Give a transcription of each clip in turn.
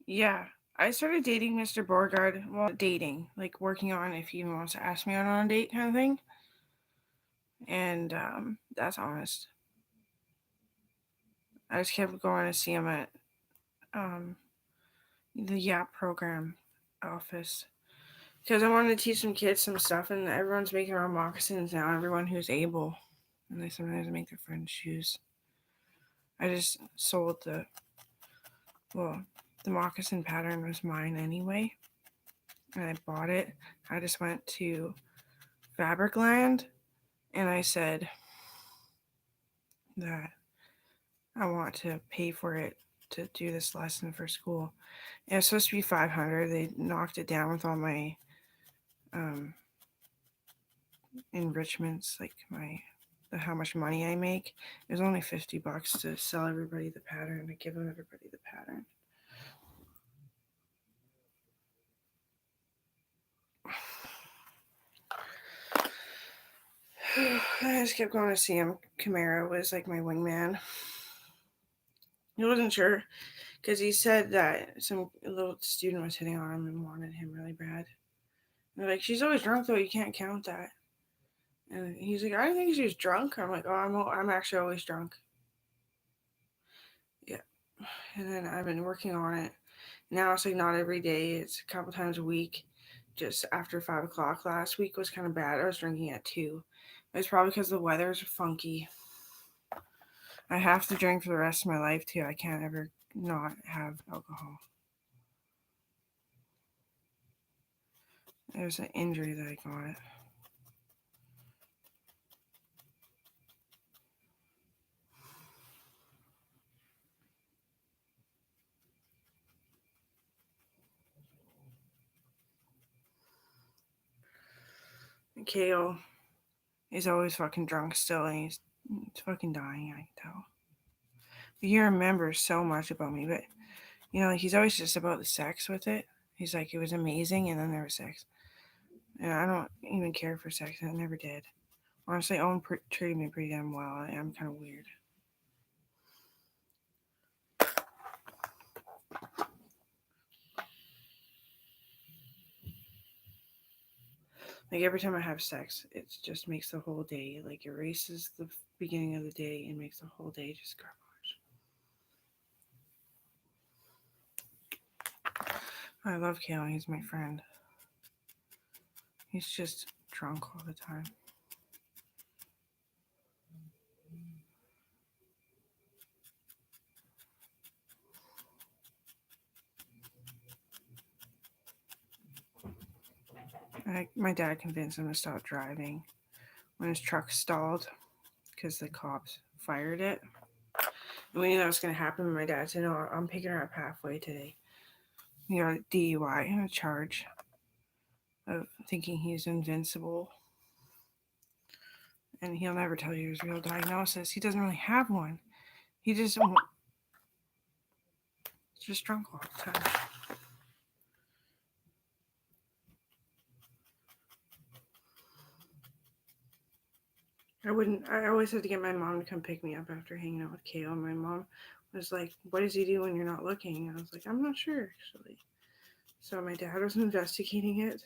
Yeah, I started dating Mr. Borgard. Well, dating, like working on if he even wants to ask me out on a date kind of thing. And that's honest. I just kept going to see him at um, the YAP program office because I wanted to teach some kids some stuff, and everyone's making their own moccasins now. Everyone who's able, and they sometimes make their friends' shoes. I just sold well, the moccasin pattern was mine anyway, and I bought it. I just went to Fabricland and I said that I want to pay for it to do this lesson for school. And it's supposed to be 500. They knocked it down with all my um, enrichments, like how much money I make. It was only $50 to sell everybody the pattern, to give everybody the pattern. I just kept going to see him. Camara was like my wingman. He wasn't sure because he said that some little student was hitting on him and wanted him really bad. And they're like, she's always drunk though. You can't count that. And he's like, I didn't think she was drunk. I'm like, oh, I'm actually always drunk. Yeah. And then I've been working on it. Now it's like not every day. It's a couple times a week. Just after 5 o'clock. Last week was kind of bad. I was drinking at 2. It's probably because the weather's funky. I have to drink for the rest of my life too. I can't ever not have alcohol. There's an injury that I got. Kale is always fucking drunk still, and he's fucking dying. I can tell. But he remembers so much about me, but like he's always just about the sex with it. He's like, it was amazing, and then there was sex, and I don't even care for sex, and I never did. Honestly, Owen treated me pretty damn well. I'm kind of weird. Like every time I have sex, it just makes the whole day, like erases the beginning of the day and makes the whole day just garbage. I love Kale. He's my friend. He's just drunk all the time. My dad convinced him to stop driving when his truck stalled because the cops fired it. And we knew that was going to happen. My dad said, no, I'm picking her up halfway today. He got a DUI and a charge of thinking he's invincible. And he'll never tell you his real diagnosis. He doesn't really have one. He just drunk all the time. I always had to get my mom to come pick me up after hanging out with Kale. And my mom was like, what does he do when you're not looking? And I was like, I'm not sure, actually. So my dad was investigating it.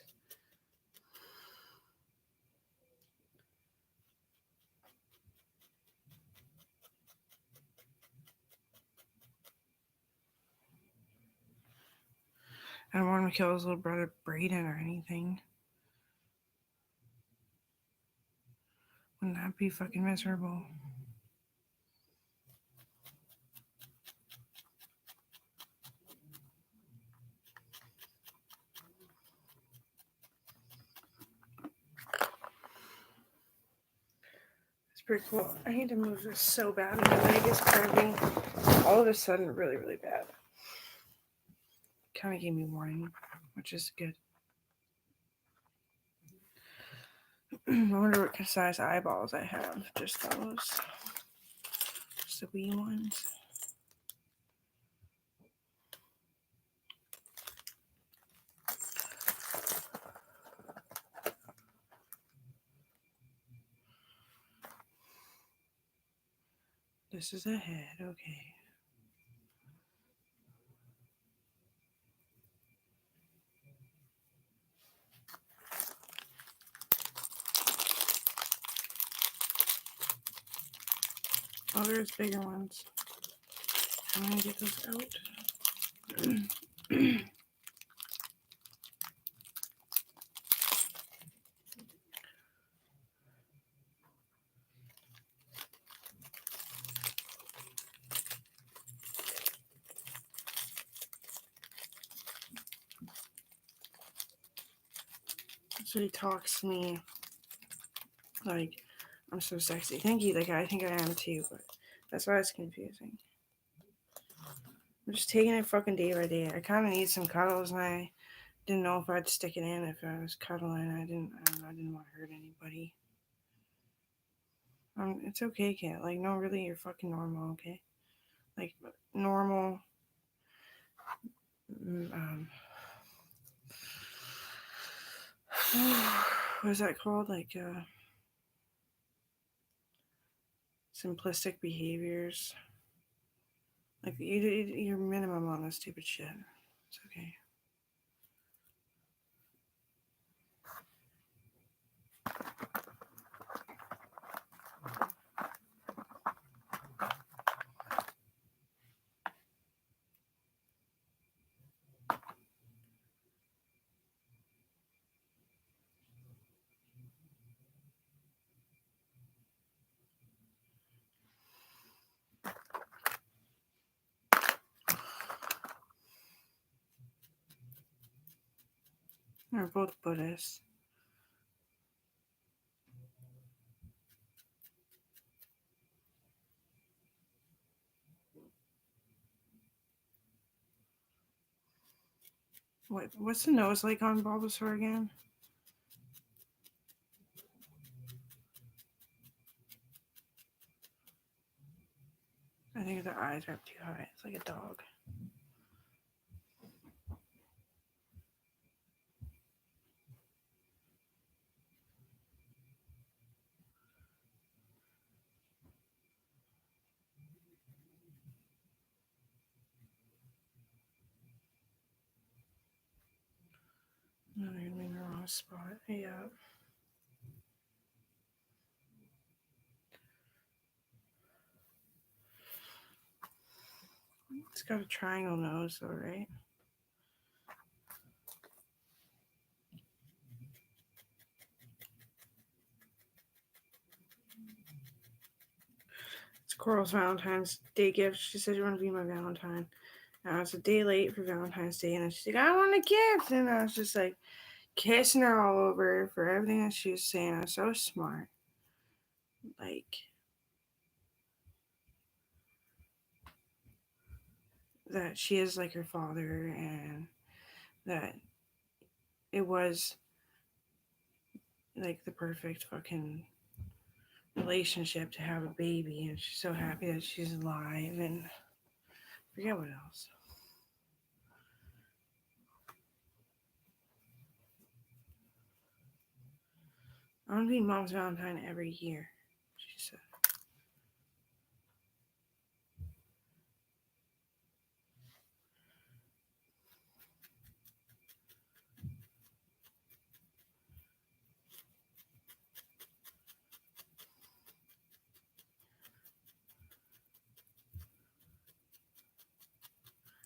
I don't want him to kill his little brother Braden or anything. Wouldn't that be fucking miserable? It's pretty cool. I need to move this so bad. My leg is cramping all of a sudden really, really bad. Kind of gave me warning, which is good. I wonder what size eyeballs I have. Just those. Just the wee ones. This is a head, okay. Oh, there's bigger ones. I'm gonna get those out. So he talks to me like I'm so sexy. Thank you, like I think I am too, but that's why it's confusing. I'm just taking it fucking day by day. I kind of need some cuddles, and I didn't know if I'd stick it in if I was cuddling. I didn't want to hurt anybody. It's okay, Kat. Like, no, really, you're fucking normal, okay? Like, normal. What is that called? Like, simplistic behaviors. Like, you're minimum on this stupid shit. It's okay. We're both Buddhists. What's the nose like on Bulbasaur again? I think the eyes are up too high. It's like a dog. No, you're in the wrong spot. Yeah. It's got a triangle nose, though, right? It's Coral's Valentine's Day gift. She said, "You want to be my Valentine?" And I was a day late for Valentine's Day, and she's like, "I want a gift," and I was just like kissing her all over for everything that she was saying. I was so smart. Like, that she is like her father, and that it was like the perfect fucking relationship to have a baby, and she's so happy that she's alive, and I forget what else. I want to be mom's Valentine every year, she said.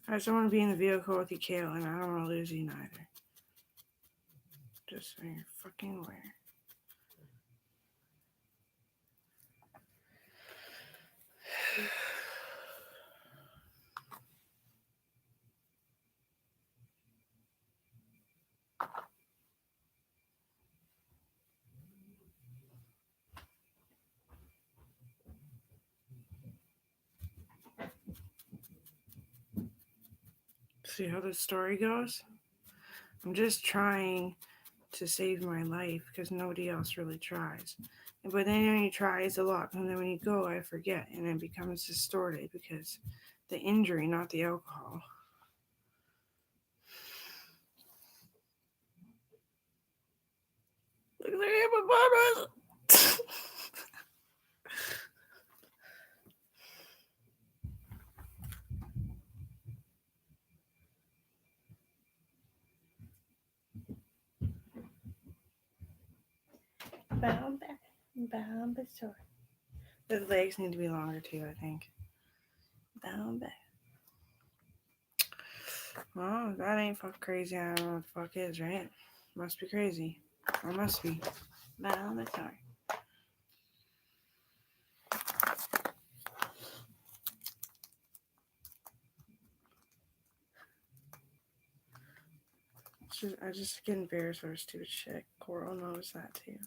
I just don't want to be in the vehicle with you, Kale, and I don't want to lose you neither. Just so you're fucking aware. See how the story goes? I'm just trying to save my life because nobody else really tries. But then when you try, it's a lot. And then when you go, I forget. And it becomes distorted because the injury, not the alcohol. Look at the hippopotamus! Bulbasaur. The legs need to be longer too, I think. Down back. Well, that ain't fuck crazy. I don't know what the fuck is, right? Must be crazy. Or must be. Down the car. I just get embarrassed for stupid shit. Coral knows that too.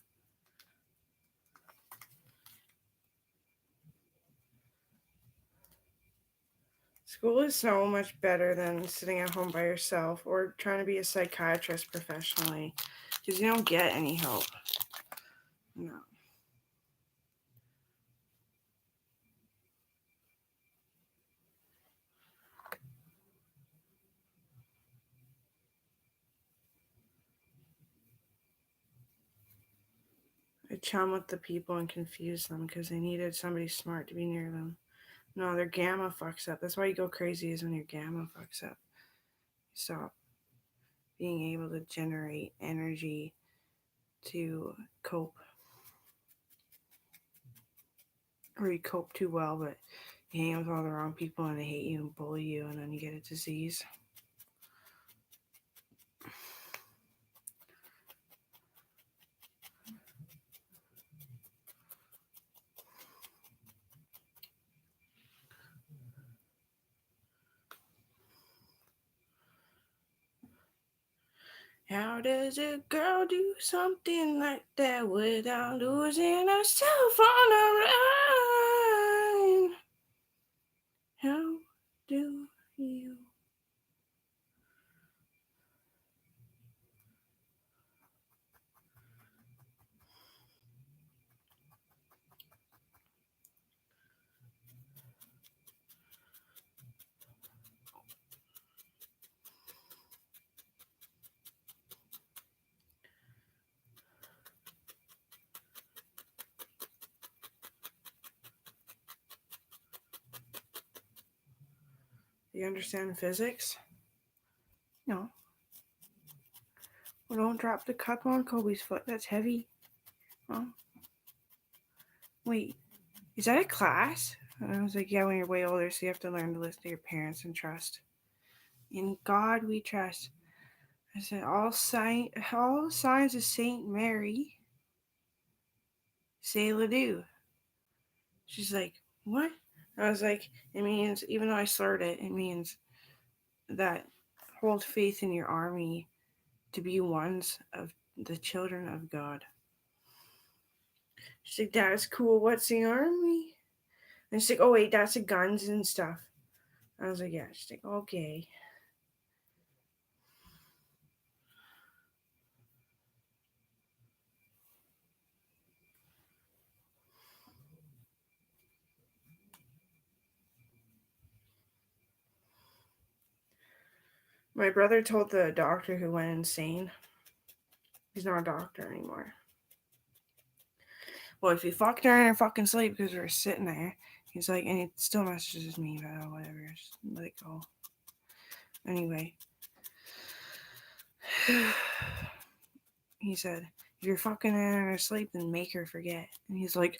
School is so much better than sitting at home by yourself or trying to be a psychiatrist professionally because you don't get any help. No. I chum with the people and confuse them because they needed somebody smart to be near them. No, their gamma fucks up. That's why you go crazy is when your gamma fucks up. You stop being able to generate energy to cope. Or you cope too well, but you hang out with all the wrong people and they hate you and bully you and then you get a disease. How does a girl do something like that without losing herself on a rhyme? How do you? Do you understand physics? No. Well, don't drop the cup on Kobe's foot. That's heavy. Oh. Wait, is that a class? And I was like, yeah, when you're way older, so you have to learn to listen to your parents and trust. In God we trust. I said, all signs of Saint Mary say Ledoux. She's like, what? I was like, it means, even though I slurred it, it means that hold faith in your army to be ones of the children of God. She's like, that's cool. What's the army? And she's like, oh, wait, that's the guns and stuff. I was like, yeah. She's like, okay. My brother told the doctor who went insane, he's not a doctor anymore. Well, if you fucked her in her fucking sleep because we were sitting there, he's like, and he still messages me, but whatever, just let it go. Anyway, he said, if you're fucking in her sleep, then make her forget. And he's like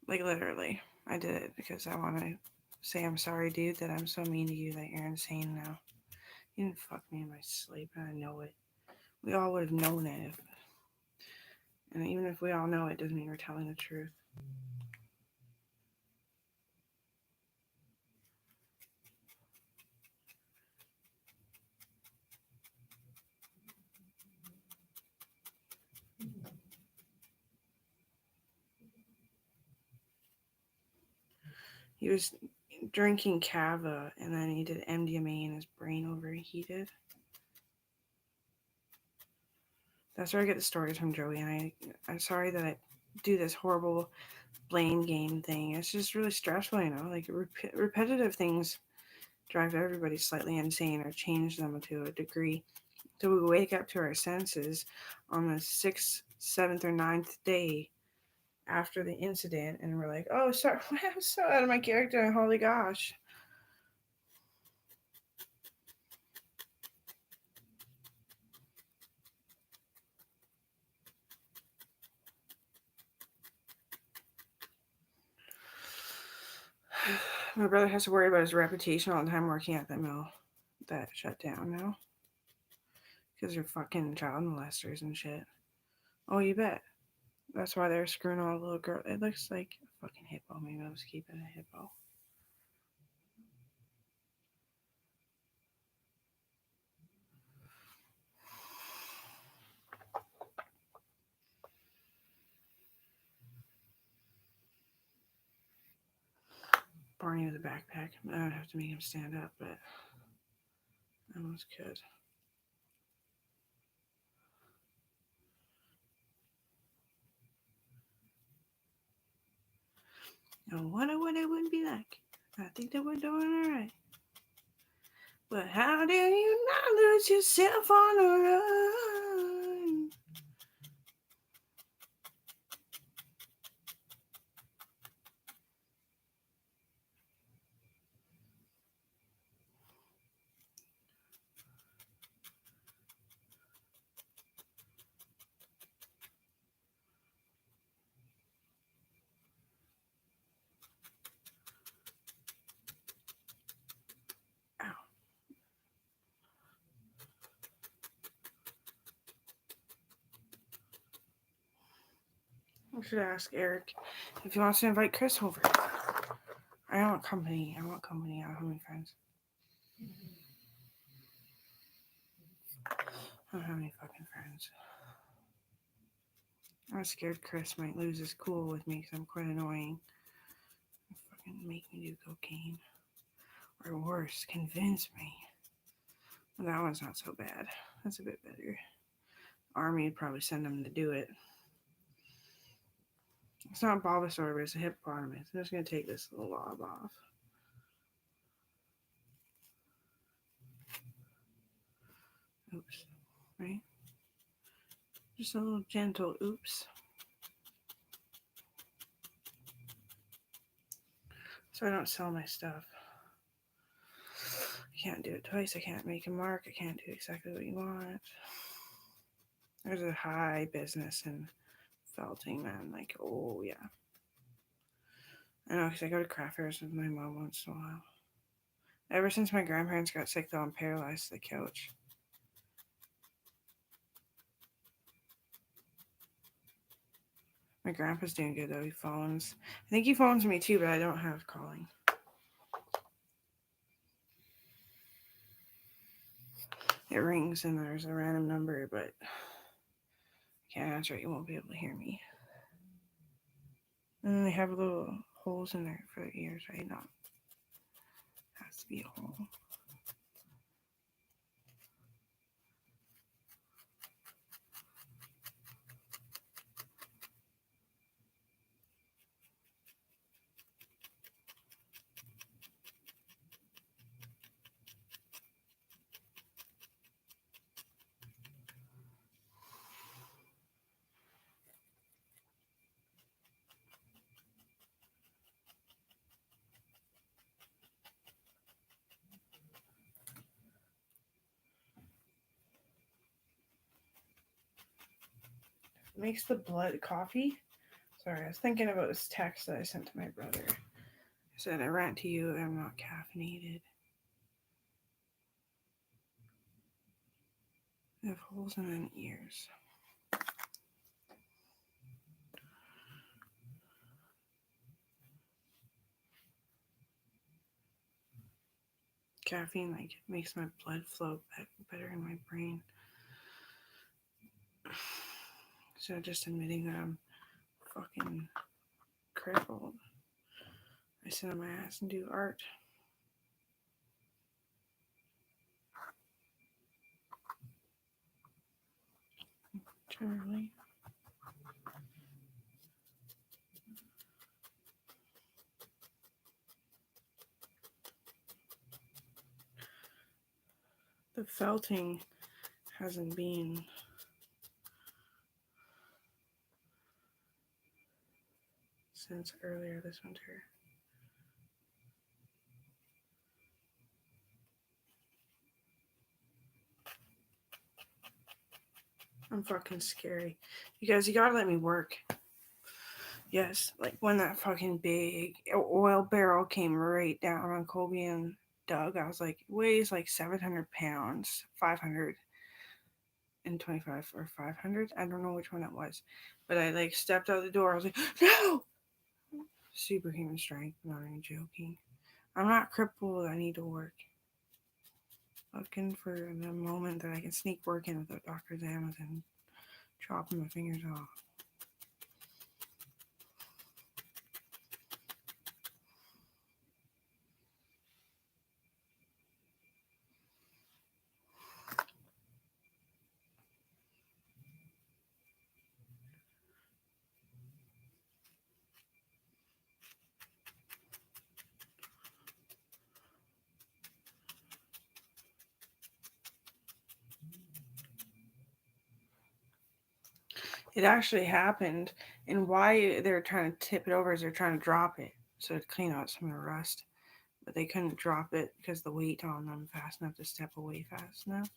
literally, I did it because I want to say I'm sorry, dude, that I'm so mean to you that you're insane now. You didn't fuck me in my sleep, and I know it. We all would have known it. And even if we all know it, doesn't mean we're telling the truth. He was drinking kava and then he did MDMA and his brain overheated. That's where I get the stories from Joey, and I'm sorry that I do this horrible blame game thing. It's just really stressful, you know. Like repetitive things drive everybody slightly insane or change them to a degree. So we wake up to our senses on the 6th, 7th, or 9th day after the incident, and we're like, "Oh, sorry, I'm so out of my character. Holy gosh!" My brother has to worry about his reputation all the time working at that mill that shut down now. Because they're fucking child molesters and shit. Oh, you bet. That's why they're screwing all the little girls. It looks like a fucking hippo. Maybe I'll just keep it a hippo. Barney with a backpack. I would have to make him stand up, but I almost could. I wonder what it would be like. I think that we're doing alright. But how do you not lose yourself on the run? I should ask Eric if he wants to invite Chris over. I don't want company. I want company. I don't have any friends. I don't have any fucking friends. I was scared Chris might lose his cool with me because I'm quite annoying. Fucking make me do cocaine. Or worse, convince me. Well, that one's not so bad. That's a bit better. Army would probably send him to do it. It's not Bulbasaur, but it's a hippopotamus. I'm just going to take this little lob off. Oops. Right? Just a little gentle oops. So I don't sell my stuff. I can't do it twice. I can't make a mark. I can't do exactly what you want. There's a high business in felting, man. Like, oh, yeah. I know, because I go to craft fairs with my mom once in a while. Ever since my grandparents got sick, though, I'm paralyzed to the couch. My grandpa's doing good, though. He phones. I think he phones me, too, but I don't have calling. It rings, and there's a random number, but I can't answer it. You won't be able to hear me. And they have little holes in there for the ears, right? Not has to be a hole. Makes the blood coffee. Sorry, I was thinking about this text that I sent to my brother. I said, I rant to you, I'm not caffeinated. I have holes in my ears. Caffeine, like, makes my blood flow better in my brain. So just admitting that I'm fucking crippled, I sit on my ass and do art. Charlie. The felting hasn't been since earlier this winter. I'm fucking scary. You guys, you gotta let me work. Yes, like when that fucking big oil barrel came right down on Colby and Doug, I was like, it weighs like 700 pounds, 525 or 500. I don't know which one it was. But I like stepped out the door. I was like, no! Superhuman strength. Not even joking. I'm not crippled. I need to work. Looking for the moment that I can sneak work in without Dr. Zama's and chopping my fingers off. It actually happened, and why they're trying to tip it over is they're trying to drop it so to clean out some of the rust. But they couldn't drop it because the weight on them fast enough to step away fast enough.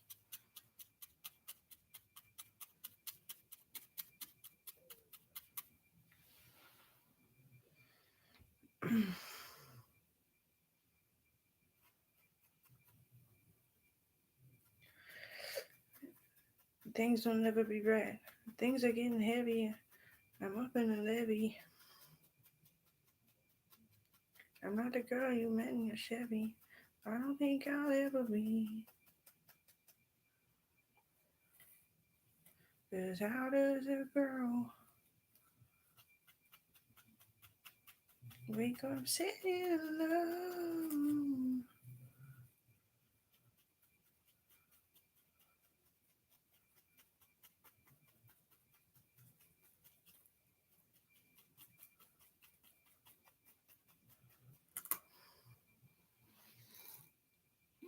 Things don't ever be right. Things are getting heavy. I'm up in a levee. I'm not the girl you met in your Chevy. I don't think I'll ever be. Cause how does a girl wake up sitting alone?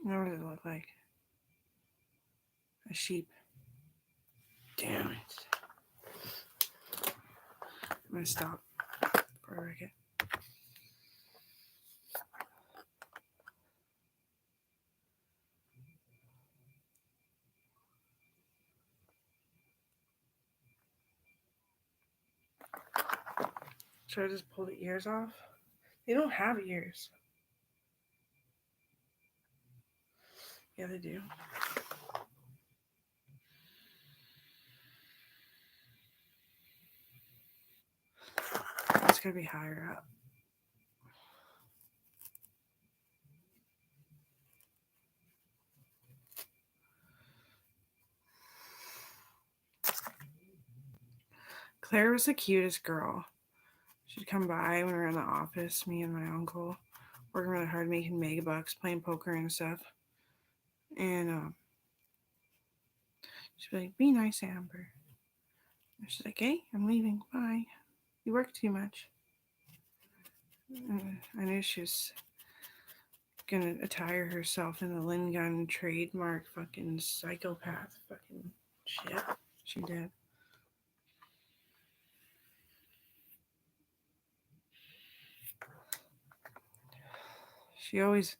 What does it look like? A sheep. Damn it. I'm gonna stop for a second. Should I just pull the ears off? They don't have ears. Yeah, they do. It's gonna be higher up. Claire was the cutest girl. She'd come by when we were in the office, me and my uncle, working really hard, making mega bucks, playing poker and stuff. And she'd be like, "Be nice, Amber." And she's like, "Hey, I'm leaving. Bye. You work too much." I knew she was gonna attire herself in the Lin Gun trademark fucking psychopath fucking shit. She did. She always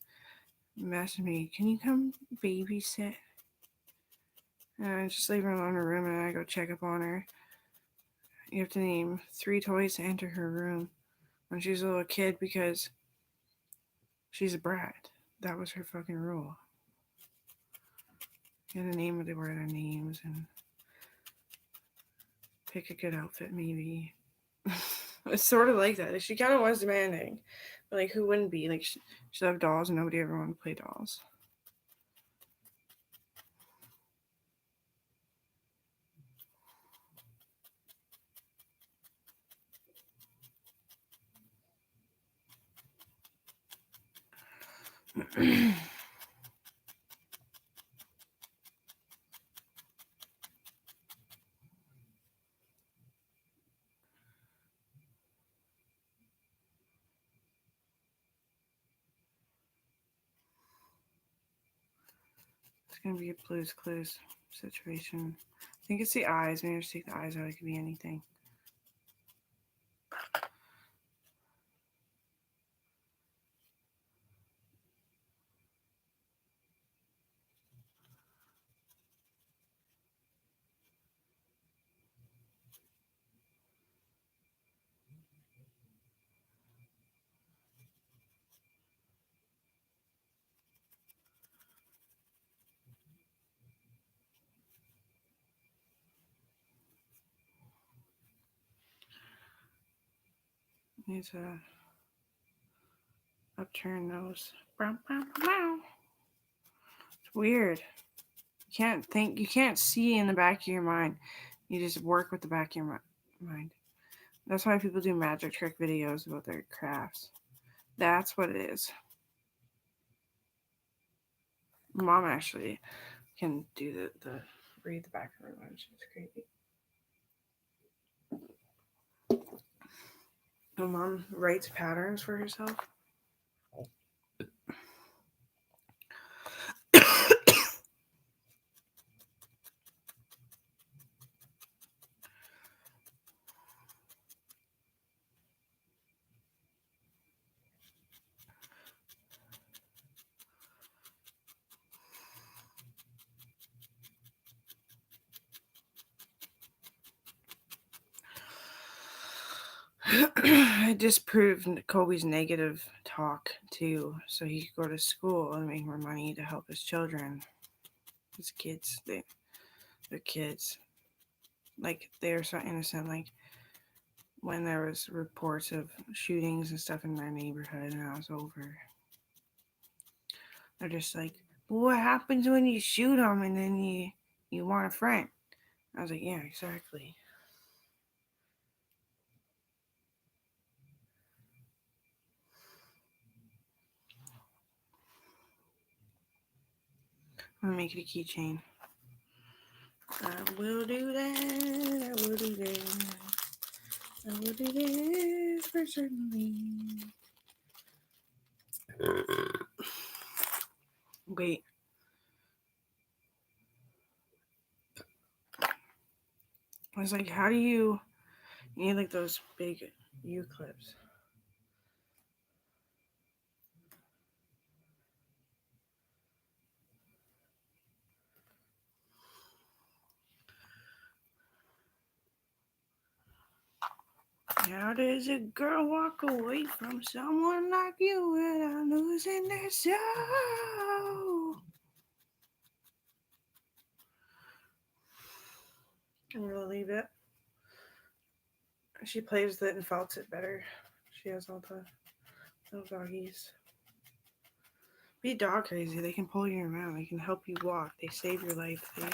messaged me, "Can you come babysit?" And I just leave her alone in her room and I go check up on her. You have to name 3 toys to enter her room when she was a little kid because she's a brat. That was her fucking rule. You had to name what they were their names and pick a good outfit, maybe. It's sort of like that. She kind of was demanding. But, like, who wouldn't be? Like, she loved dolls and nobody ever wanted to play dolls. It's gonna be a Blue's Clues situation. I think it's the eyes. Maybe just take the eyes out. It could be anything. Needs to upturn those. It's weird. You can't see in the back of your mind. You just work with the back of your mind. That's why people do magic trick videos about their crafts. That's what it is. Mom actually can do the read the back of her mind. It's crazy. My mom writes patterns for herself. I disproved Kobe's negative talk too, so he could go to school and make more money to help his children. His kids, they're kids. Like they're so innocent. Like when there was reports of shootings and stuff in their neighborhood, and I was over. They're just like, what happens when you shoot them and then you want a friend? I was like, yeah, exactly. I'm gonna make it a keychain. I will do that. I will do that. I will do this for certainly. Wait. I was like, how do you need like those big U clips? How does a girl walk away from someone like you without losing their soul? I'm gonna leave it. She plays it and felt it better. She has all the little doggies. Be dog crazy. They can pull you around. They can help you walk. They save your life. They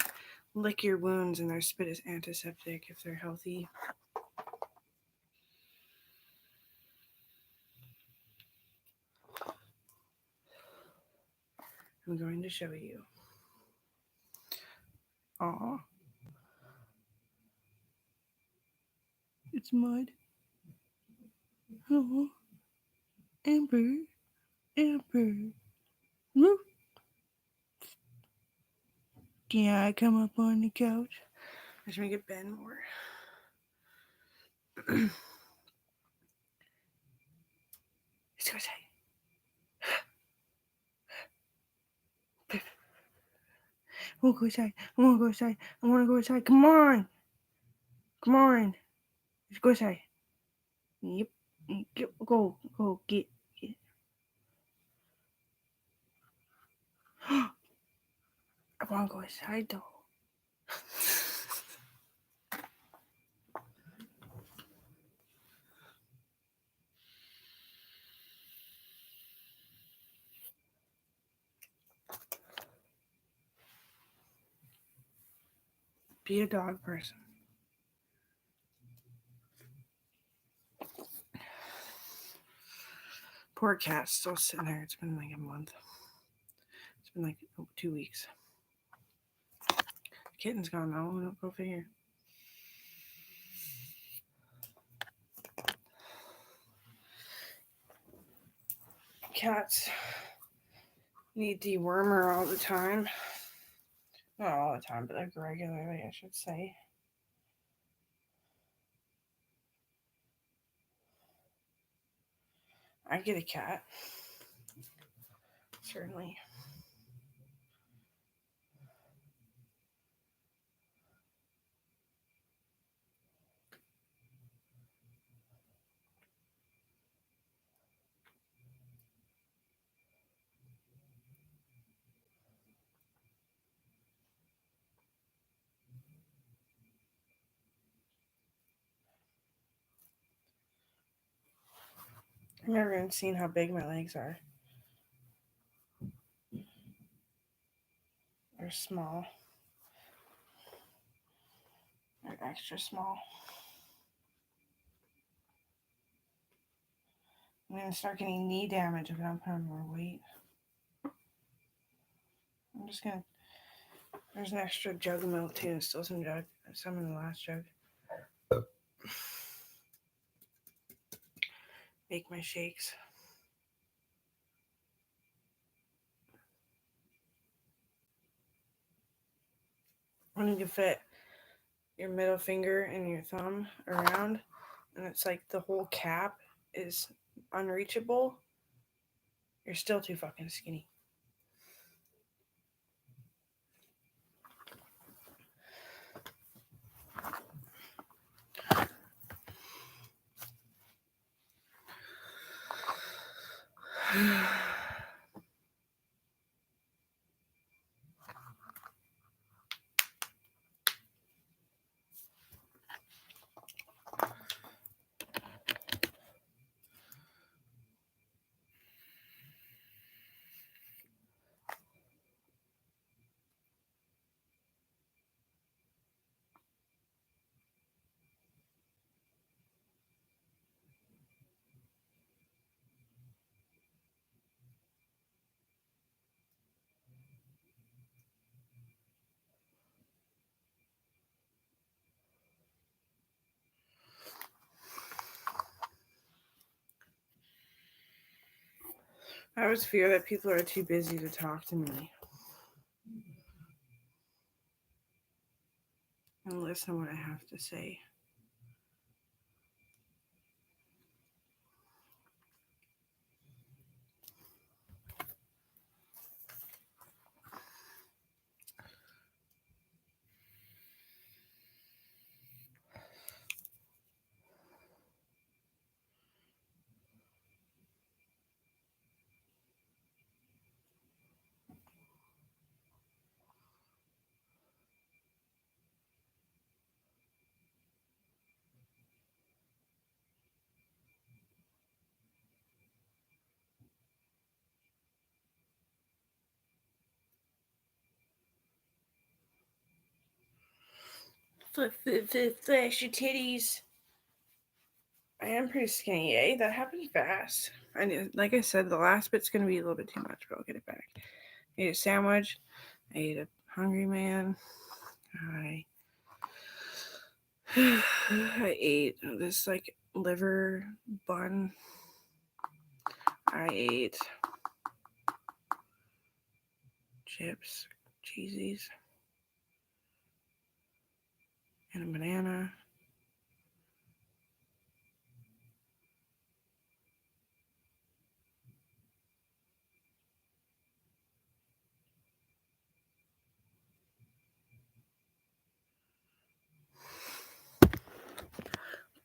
lick your wounds, and their spit is antiseptic if they're healthy. I'm going to show you. Aw. It's mud. Oh. Amber. Amber. Woo. Can I come up on the couch? I should make it bend more. Let's go outside. I want to go outside. I want to go outside. I want to go outside. Come on. Come on. Let's go outside. Yep. Go. Go. Get. I want to go outside though. Be a dog person. Poor cat's still sitting there. It's been like a month. It's been like 2 weeks. Kitten's gone now. Go figure. Cats need dewormer all the time. Not all the time, but like regularly, I should say. I get a cat. Certainly. I've never even seen how big my legs are. They're small. They're extra small. I'm gonna start getting knee damage if I don't put on more weight. I'm just gonna. There's an extra jug of milk too. Still some in the last jug. Make my shakes. I need to fit your middle finger and your thumb around, and it's like the whole cap is unreachable. You're still too fucking skinny. I always fear that people are too busy to talk to me and listen to what I have to say. Flash your titties. I am pretty skinny, eh? That happened fast. Like I said, the last bit's gonna be a little bit too much, but I'll get it back. I ate a sandwich. I ate a Hungry Man. I ate this like liver bun. I ate chips, cheesies, and a banana.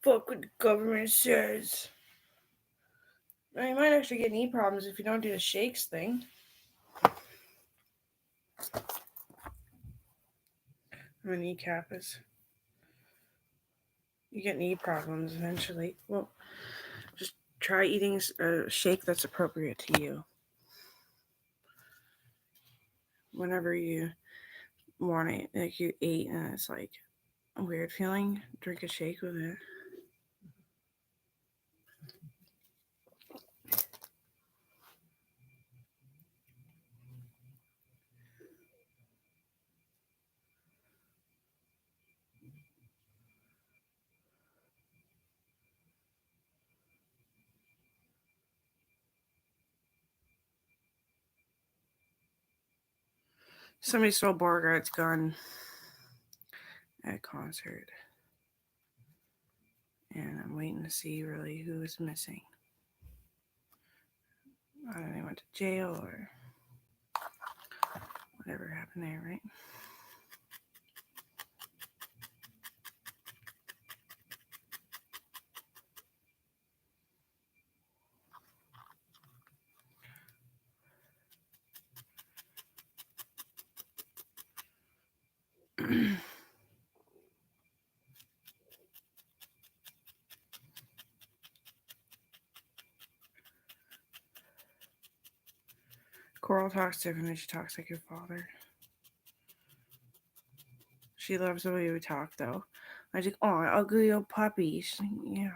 Fuck what the government says. Now, you might actually get knee problems if you don't do the shakes thing. My kneecap is. You get knee problems eventually. Well, just try eating a shake that's appropriate to you. Whenever you want it, like you ate and it's like a weird feeling, drink a shake with it. Somebody stole Beauregard's gun at a concert. And I'm waiting to see really who is missing. I don't know, they went to jail or whatever happened there, right? Coral talks differently. She talks like your father. She loves the way we talk, though. I was like, oh, ugly old puppy. She's like, yeah.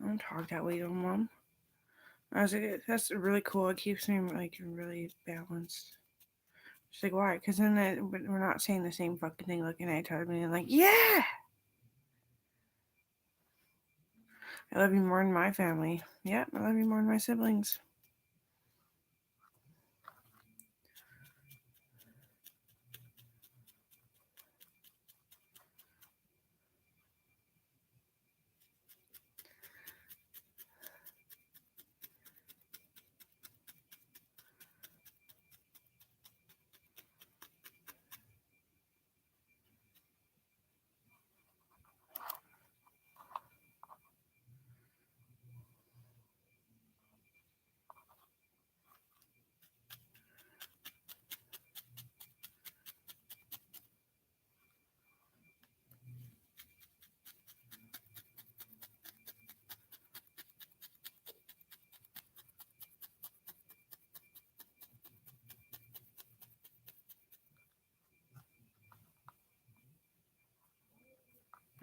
I don't talk that way to mom. I was like, that's really cool. It keeps me like really balanced. She's like, why? Because then we're not saying the same fucking thing looking at each other and like, yeah, I love you more than my family. Yeah, I love you more than my siblings.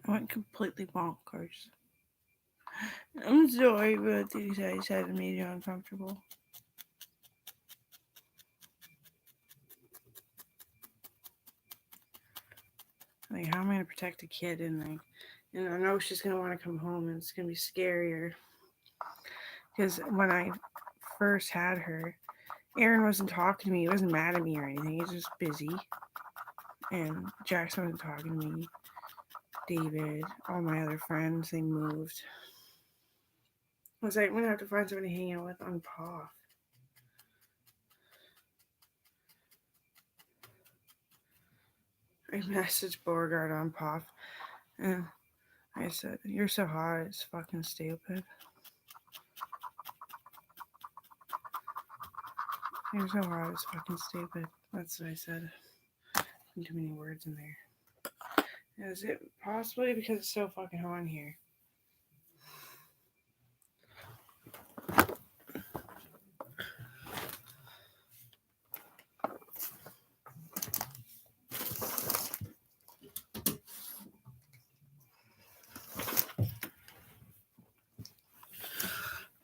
I went completely bonkers. I'm sorry, but these guys had made you uncomfortable. Like, how am I gonna protect a kid? And I know she's gonna want to come home, and it's gonna be scarier. Because when I first had her, Aaron wasn't talking to me. He wasn't mad at me or anything. He was just busy. And Jackson wasn't talking to me. David, all my other friends, they moved. I was like, I'm gonna have to find somebody to hang out with on POF. I messaged Beauregard on POF, and I said, "You're so hot, it's fucking stupid. You're so hot, it's fucking stupid." That's what I said. Too many words in there. Is it possibly because it's so fucking hot in here?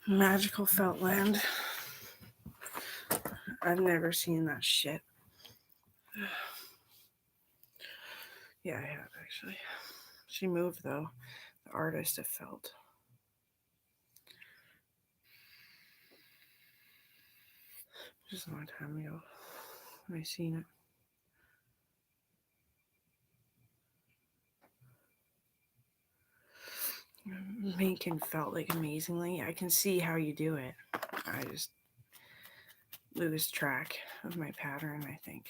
Magical felt land. I've never seen that shit. Yeah, I have actually. She moved though. The artist of felt. Just a long time ago. I seen it. Making felt like amazingly. I can see how you do it. I just lose track of my pattern, I think.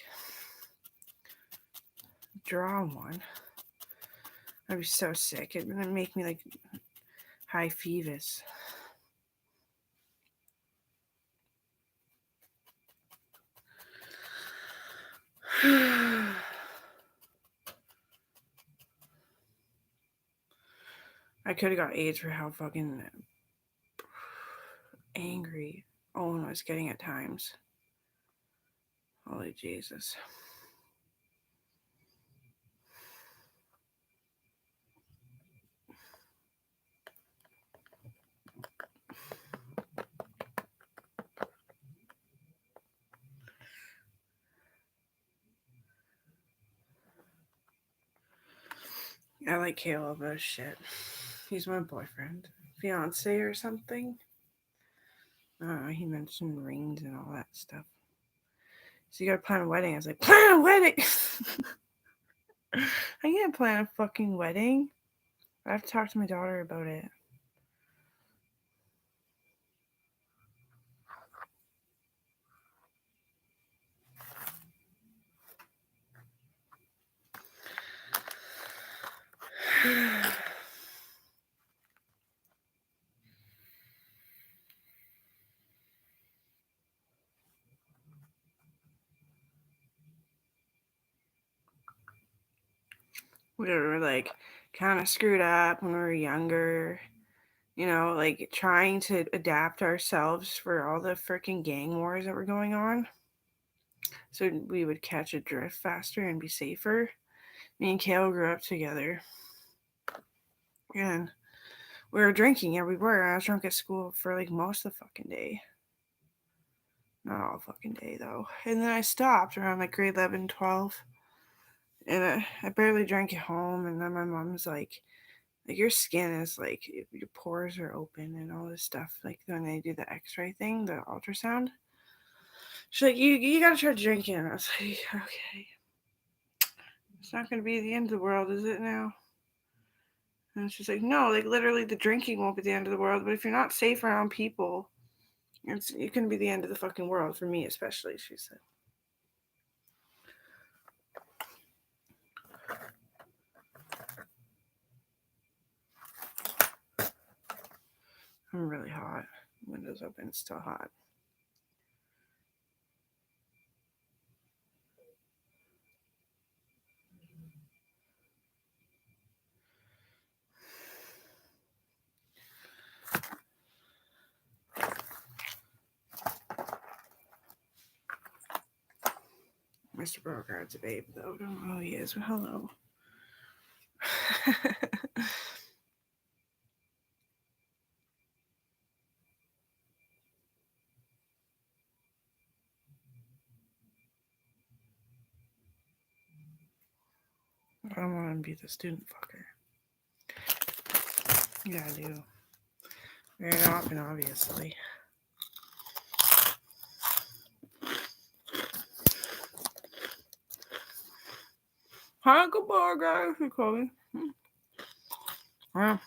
Draw one. I'd be so sick. It would make me like high fevers. I could have got AIDS for how fucking angry Owen was getting at times. Holy Jesus. I like Caleb as shit. He's my boyfriend. Fiance or something. He mentioned rings and all that stuff. So you gotta plan a wedding. I was like, plan a wedding! I can't plan a fucking wedding. I have to talk to my daughter about it. We were like kind of screwed up when we were younger, like trying to adapt ourselves for all the freaking gang wars that were going on. So we would catch a drift faster and be safer. Me and Kale grew up together. And we were drinking. Yeah, we were. I was drunk at school for like most of the fucking day. Not all fucking day though. And then I stopped around like grade 11, 12. And I barely drank at home. And then my mom's like your skin is like your pores are open and all this stuff. Like when they do the X-ray thing, the ultrasound. She's like, you gotta try drinking. I was like, okay. It's not gonna be the end of the world, is it now? And she's like, no, like literally the drinking won't be the end of the world, but if you're not safe around people, it can be the end of the fucking world for me, especially. She said. I'm really hot. Windows open, it's still hot. Mr. Beauregard's a babe, though. I don't know who he is, but hello. I don't want to be the student fucker. Yeah, I do. Very often, obviously. Hi, good boy, guys. Who called me? Well,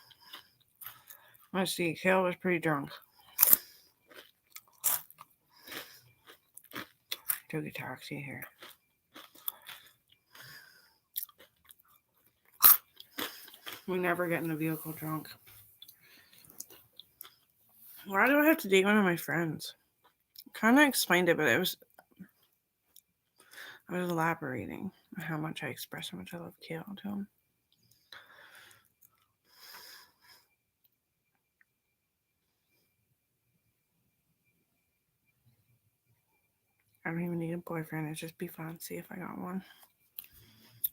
let's see. Kale was pretty drunk. Took a taxi here. We never get in a vehicle drunk. Why do I have to date one of my friends? Kind of explained it, but I was elaborating on how much I express how much I love Kale to him. I don't even need a boyfriend. It'd just be fun. See if I got one.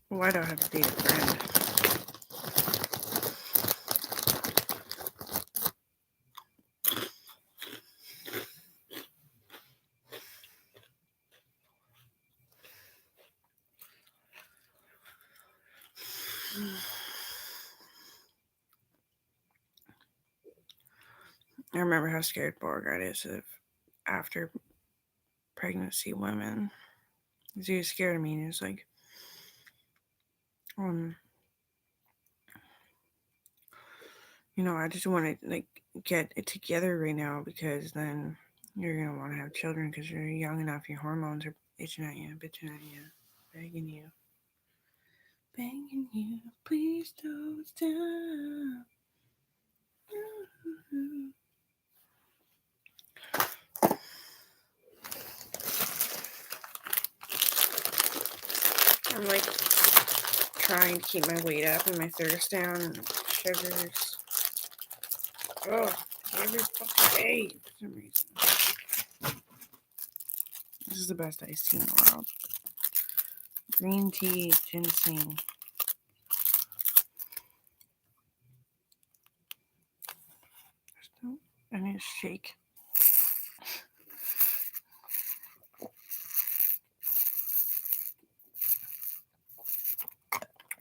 Why do I have to date a friend? I remember how scared Beauregard is of after pregnancy women. He was scared of me, and he was like, I just want to like get it together right now because then you're gonna want to have children because you're young enough. Your hormones are itching at you, bitching at you, begging you, please don't stop. I'm like trying to keep my weight up and my thirst down and sugars. Oh, every fucking day for some reason. This is the best iced tea in the world. Green tea, ginseng. I need a shake.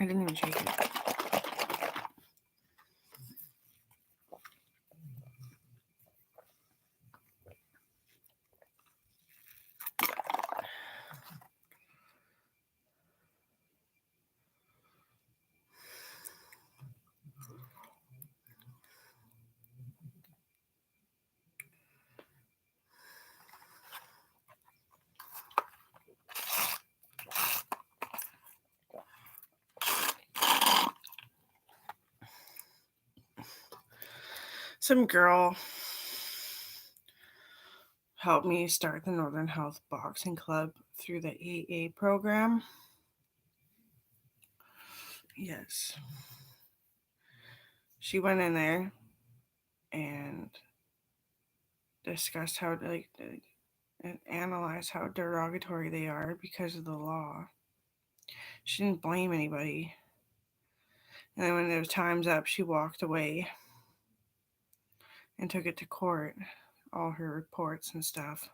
I didn't even shake it. Some girl helped me start the Northern Health Boxing Club through the AA program. Yes. She went in there discussed how and analyze how derogatory they are because of the law. She didn't blame anybody. And then when their time's up, she walked away and took it to court, all her reports and stuff.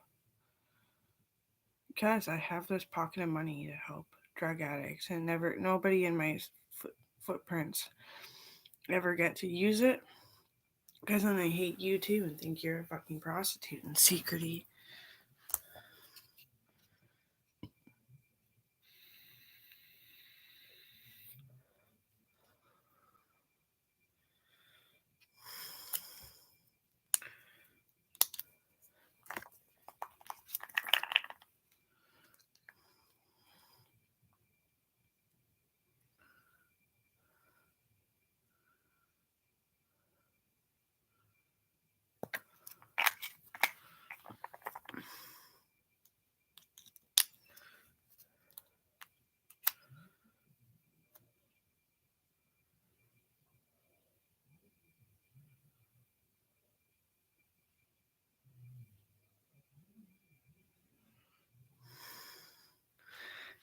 Because I have this pocket of money to help drug addicts, and nobody in my footprints ever get to use it. Because then they hate you too and think you're a fucking prostitute and secretly.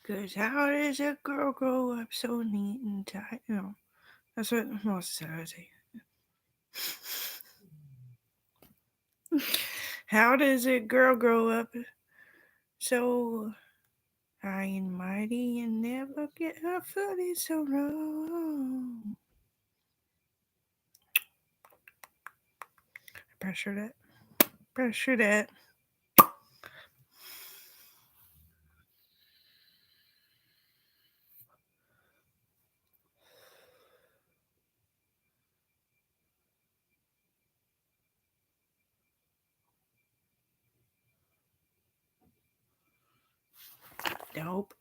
Cause how does a girl grow up so neat and tight? No, that's what most said. I would say. How does a girl grow up so high and mighty and never get her footing so wrong? Pressure that. Pressure that. Dope.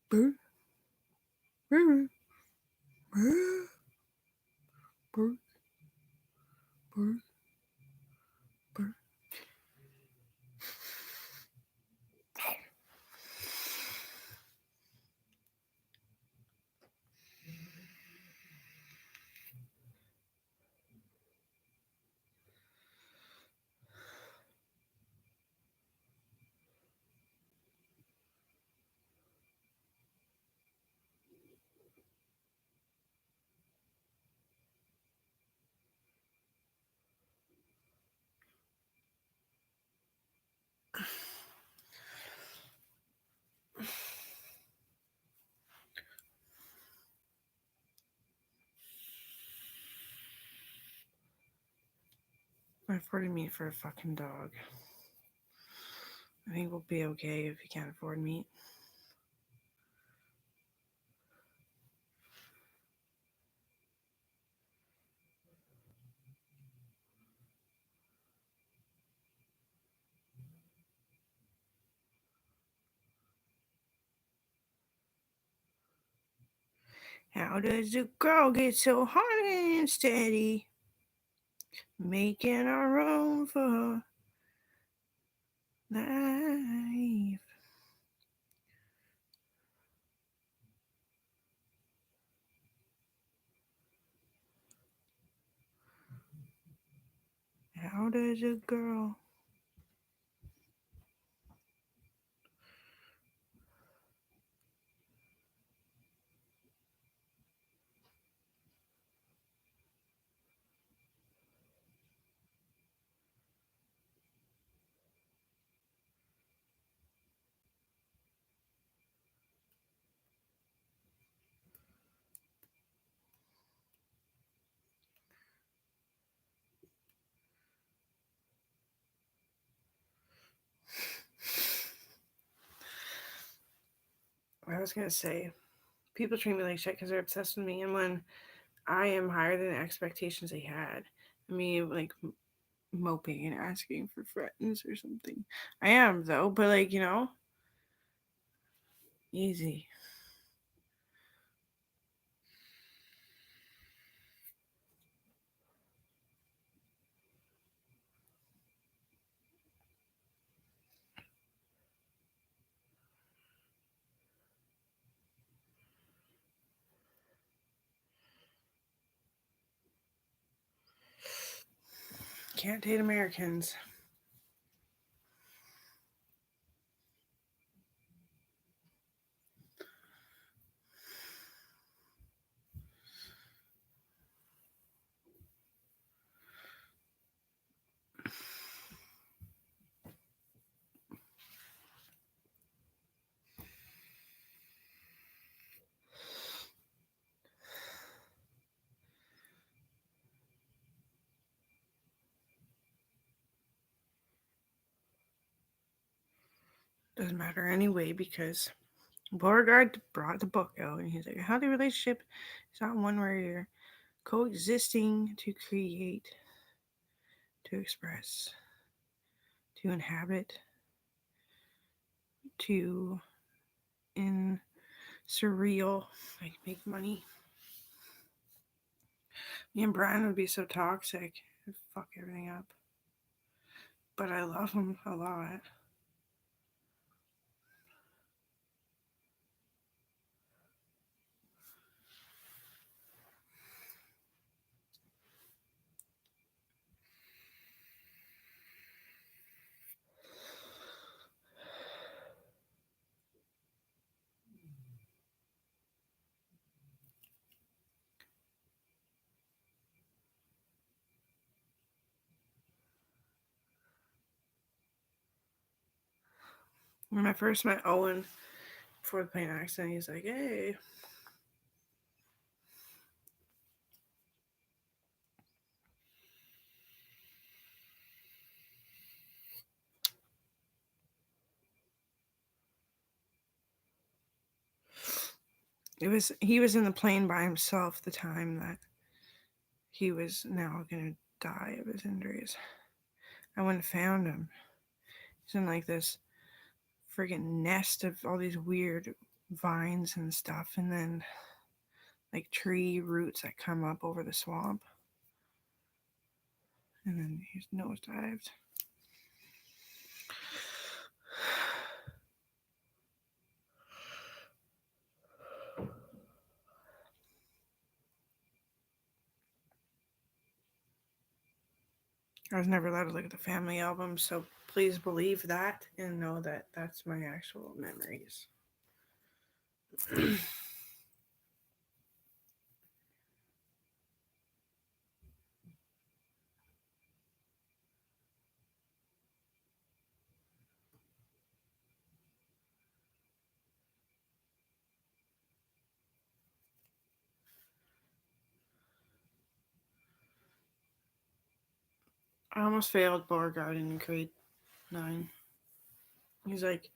Brr, brr, brr, brr, brr, brr. Affording meat for a fucking dog. I think we'll be okay if you can't afford meat. How does a girl get so hot and steady? Making our own for life. How does a girl? I was gonna say, people treat me like shit because they're obsessed with me, and when I am higher than the expectations they had, I mean, like moping and asking for friends or something. I am though, but like, easy. Can't date Americans. Doesn't matter anyway because Beauregard brought the book out and he's like, a healthy relationship is not one where you're coexisting to create, to express, to inhabit, to in surreal, like make money. Me and Brian would be so toxic, it'd fuck everything up. But I love him a lot. When I first met Owen before the plane accident, he's like, hey. He was in the plane by himself the time that he was now gonna die of his injuries. I went and found him. He's in like this friggin' nest of all these weird vines and stuff, and then like tree roots that come up over the swamp. And then he's nosedived. I was never allowed to look at the family album, so please believe that and know that that's my actual memories. I almost failed Beauregard in grade 9. He's like,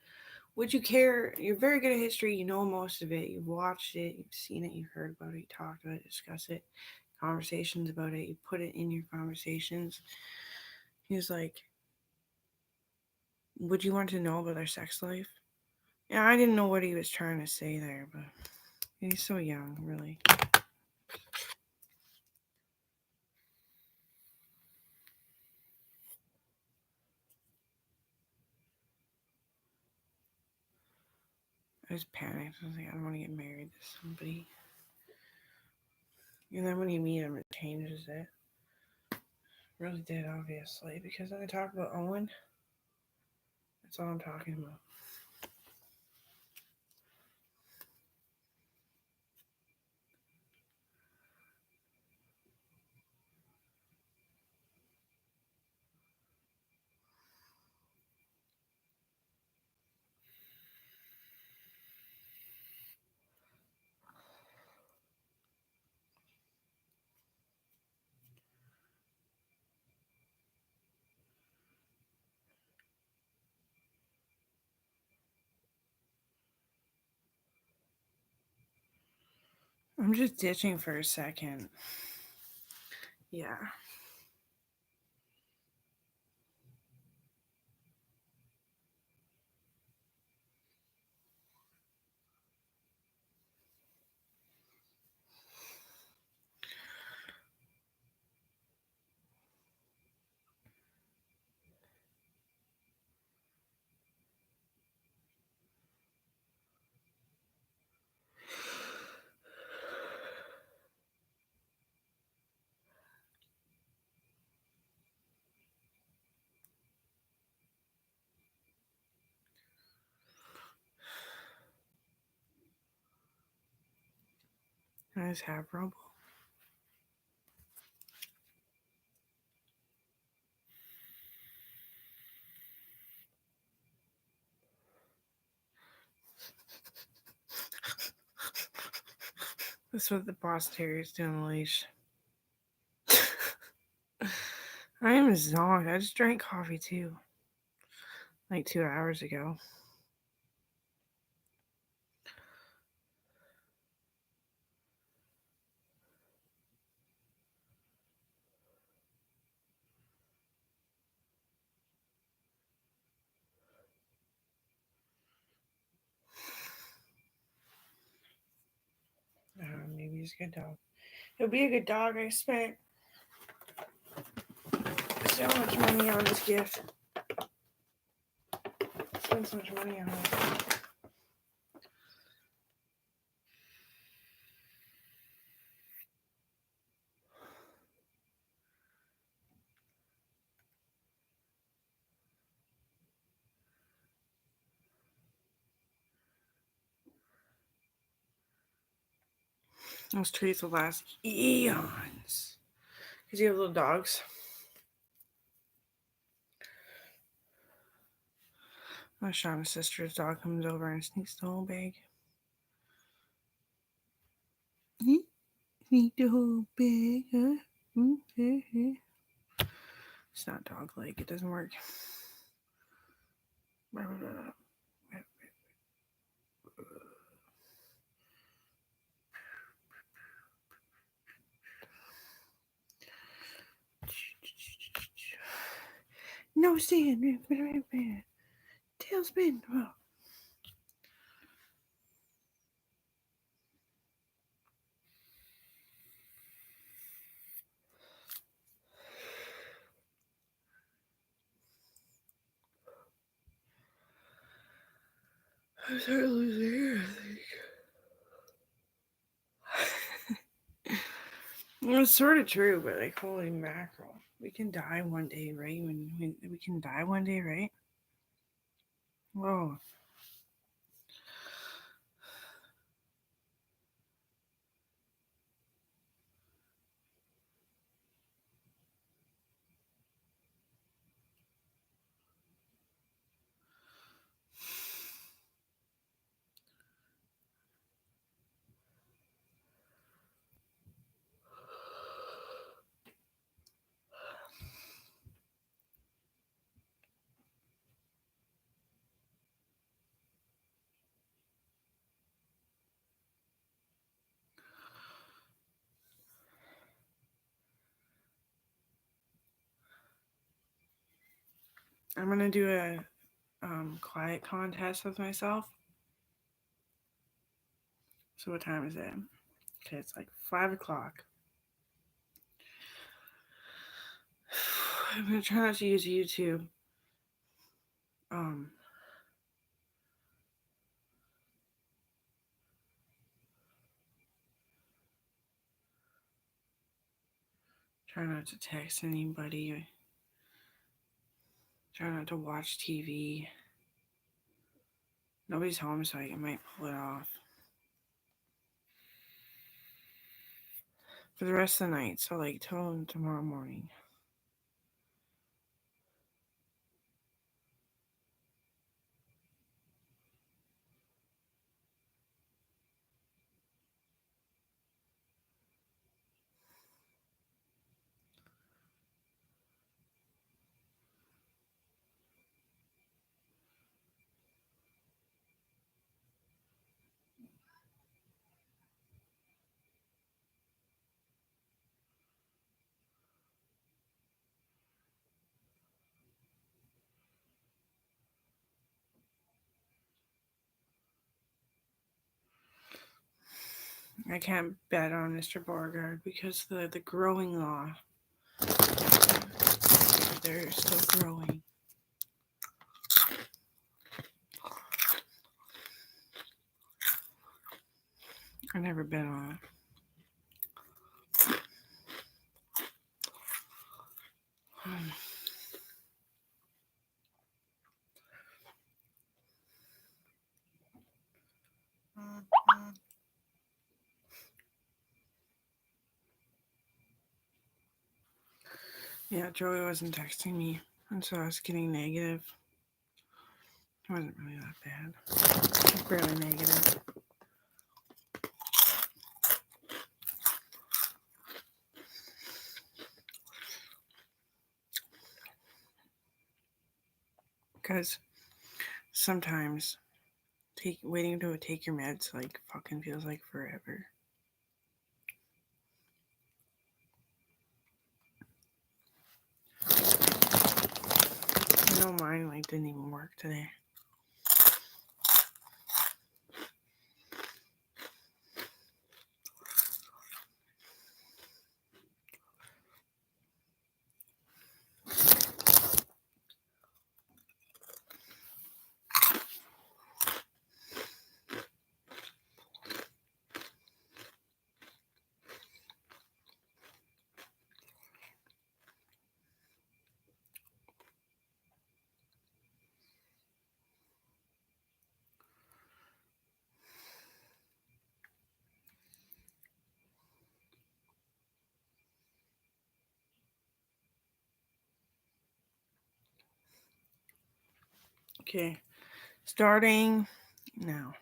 would you care? You're very good at history. You know most of it. You've watched it. You've seen it. You've heard about it. You talked about it. Discussed it. Conversations about it. You put it in your conversations. He was like, would you want to know about their sex life? Yeah, I didn't know what he was trying to say there, but he's so young, really. I was panicked. I was like, I don't want to get married to somebody. And then when you meet him, it changes it. Really did, obviously, because when I talk about Owen, that's all I'm talking about. I'm just ditching for a second. Yeah. I just have Rumble. That's what the Boston Terrier is doing on the leash. I am zonked. I just drank coffee too. Like 2 hours ago. Maybe he's a good dog. He'll be a good dog. I spent so much money on this gift. Spent so much money on it. Those trees will last eons. Because you have little dogs. My Shauna's sister's dog comes over and sneaks the whole bag. Sneak the whole bag, huh? It's not dog like. It doesn't work. No stand. Tailspin. Oh. I'm starting to lose hair, I think. It's sort of true, but like, holy mackerel. We can die one day, right? We can die one day, right? Whoa. I'm gonna do a quiet contest with myself. So what time is it? Okay, it's like 5 o'clock. I'm gonna try not to use YouTube. Try not to text anybody. Try not to watch TV. Nobody's home, so I might pull it off. For the rest of the night, so like till tomorrow morning. I can't bet on Mr. Beauregard because the growing law. They're still growing. I never bet on it. Yeah, Joey wasn't texting me, and so I was getting negative. It wasn't really that bad. Barely negative. Because sometimes waiting to take your meds like fucking feels like forever. I know mine like didn't even work today. Okay, starting now.